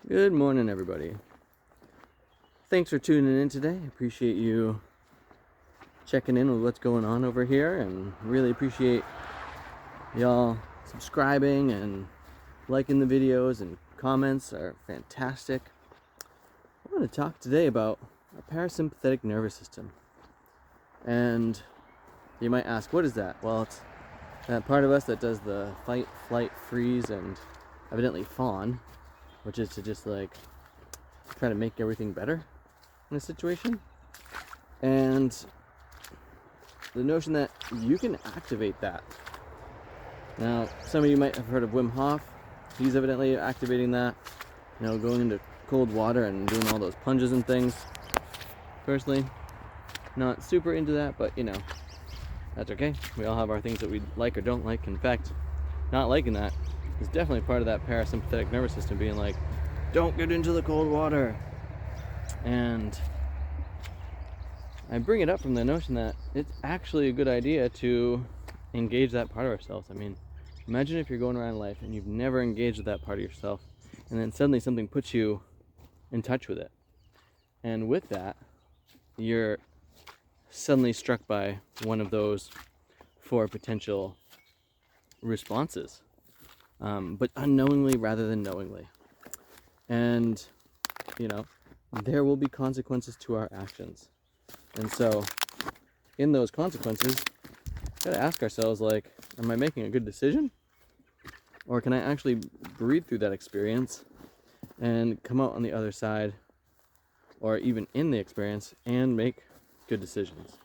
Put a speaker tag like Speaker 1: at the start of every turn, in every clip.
Speaker 1: Good morning, everybody. Thanks for tuning in today. Appreciate you checking in with what's going on over here, and really appreciate y'all subscribing and liking the videos, and comments are fantastic. I want to talk today about our parasympathetic nervous system. And you might ask, what is that? Well, it's that part of us that does the fight, flight, freeze, and evidently fawn, which is to just try to make everything better in a situation. And the notion that you can activate that. Now, some of you might have heard of Wim Hof. He's evidently activating that, going into cold water and doing all those plunges and things. Personally, not super into that, but that's okay. We all have our things that we like or don't like. In fact, not liking that is definitely part of that parasympathetic nervous system being like, don't get into the cold water. And I bring it up from the notion that it's actually a good idea to engage that part of ourselves. I mean, imagine if you're going around life and you've never engaged with that part of yourself, and then suddenly something puts you in touch with it. And with that, you're suddenly struck by one of those four potential responses, but unknowingly rather than knowingly. And there will be consequences to our actions. And so in those consequences, we gotta ask ourselves, am I making a good decision? Or can I actually breathe through that experience and come out on the other side, or even in the experience, and make good decisions?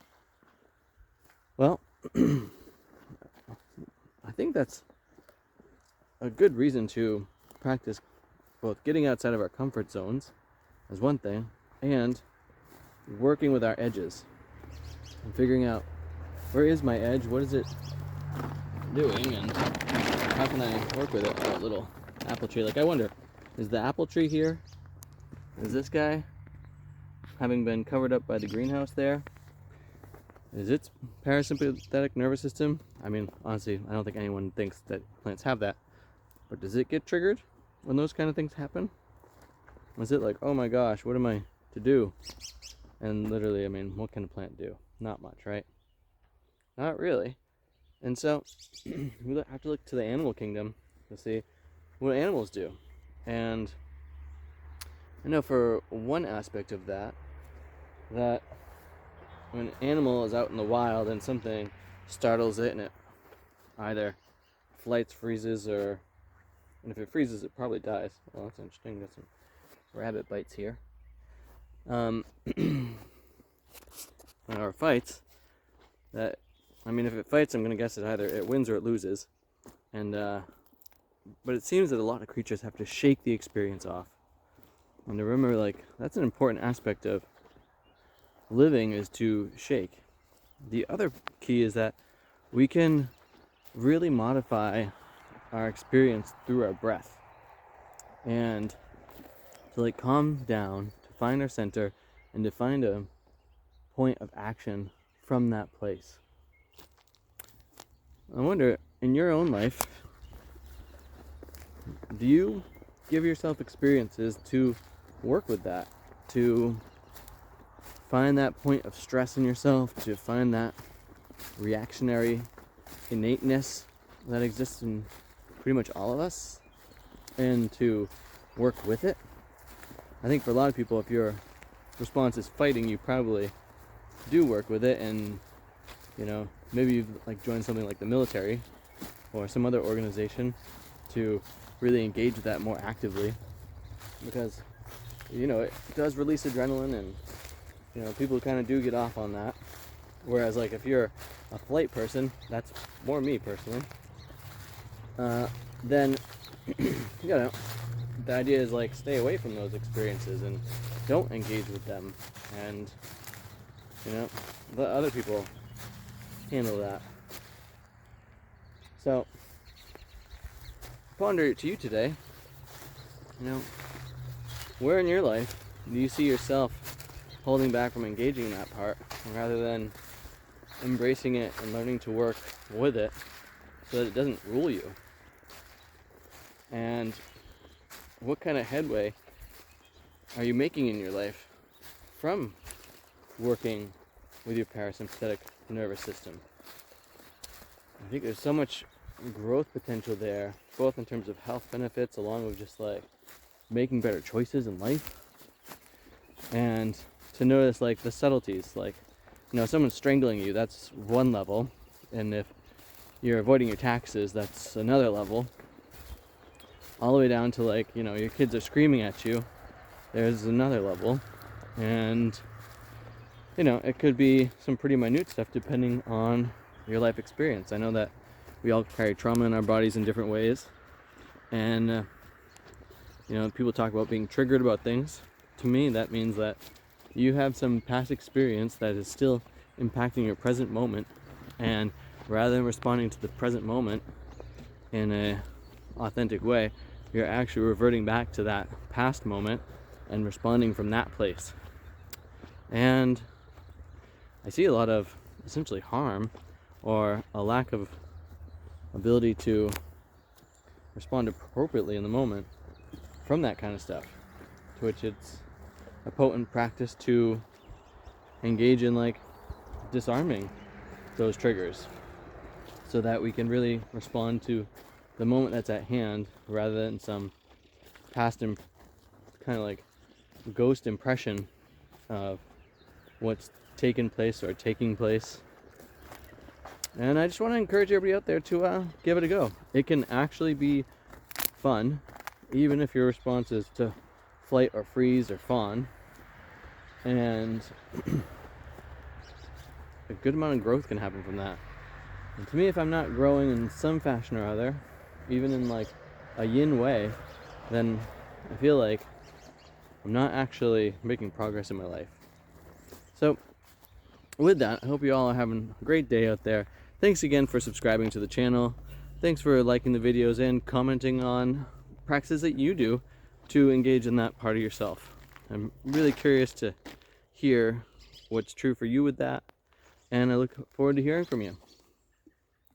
Speaker 1: Well, I think that's a good reason to practice both getting outside of our comfort zones as one thing, and working with our edges and figuring out, where is my edge, what is it doing, and how can I work with it? Oh, a little apple tree. I wonder, is the apple tree here, is this guy, having been covered up by the greenhouse there, is its parasympathetic nervous system, I mean, honestly, I don't think anyone thinks that plants have that, but does it get triggered when those kind of things happen? Is it oh my gosh, what am I to do? And literally, I mean, what can a plant do? Not much, right? Not really. And so we have to look to the animal kingdom to see what animals do. And I know for one aspect of that when an animal is out in the wild and something startles it and it either flights, freezes, and if it freezes, it probably dies. Well, that's interesting. Got some rabbit bites here. Or fights. If it fights, I'm gonna guess it either it wins or it loses. And but it seems that a lot of creatures have to shake the experience off. And to remember, that's an important aspect of living, is to shake. The other key is that we can really modify our experience through our breath, and to calm down, to find our center, and to find a point of action from that place. I wonder, in your own life, do you give yourself experiences to work with that, to find that point of stress in yourself, to find that reactionary innateness that exists in pretty much all of us, and to work with it? I think for a lot of people, if your response is fighting, you probably do work with it, and maybe you've joined something like the military or some other organization to really engage with that more actively, because it does release adrenaline, and people kind of do get off on that. Whereas if you're a flight person, that's more me personally, then the idea is stay away from those experiences and don't engage with them, and let other people handle that. So ponder to you today, where in your life do you see yourself holding back from engaging in that part, rather than embracing it and learning to work with it so that it doesn't rule you? And what kind of headway are you making in your life from working with your parasympathetic nervous system? I think there's so much growth potential there, both in terms of health benefits, along with just like making better choices in life, and to notice like the subtleties. Like, you know, someone's strangling you, that's one level, and if you're avoiding your taxes, that's another level, all the way down to like, you know, your kids are screaming at you, there's another level. And you know, it could be some pretty minute stuff depending on your life experience. I know that we all carry trauma in our bodies in different ways, and you know, people talk about being triggered about things. To me, that means that you have some past experience that is still impacting your present moment, and rather than responding to the present moment in a authentic way, you're actually reverting back to that past moment and responding from that place. And I see a lot of essentially harm or a lack of ability to respond appropriately in the moment from that kind of stuff, to which it's a potent practice to engage in like disarming those triggers so that we can really respond to the moment that's at hand rather than some past kind of like ghost impression of what's taken place or taking place. And I just want to encourage everybody out there to give it a go. It can actually be fun, even if your response is to flight or freeze or fawn. And a good amount of growth can happen from that. And to me, if I'm not growing in some fashion or other, even in like a yin way, then I feel like I'm not actually making progress in my life. So with that, I hope you all are having a great day out there. Thanks again for subscribing to the channel. Thanks for liking the videos and commenting on practices that you do to engage in that part of yourself. I'm really curious to hear what's true for you with that, and I look forward to hearing from you.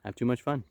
Speaker 1: Have too much fun.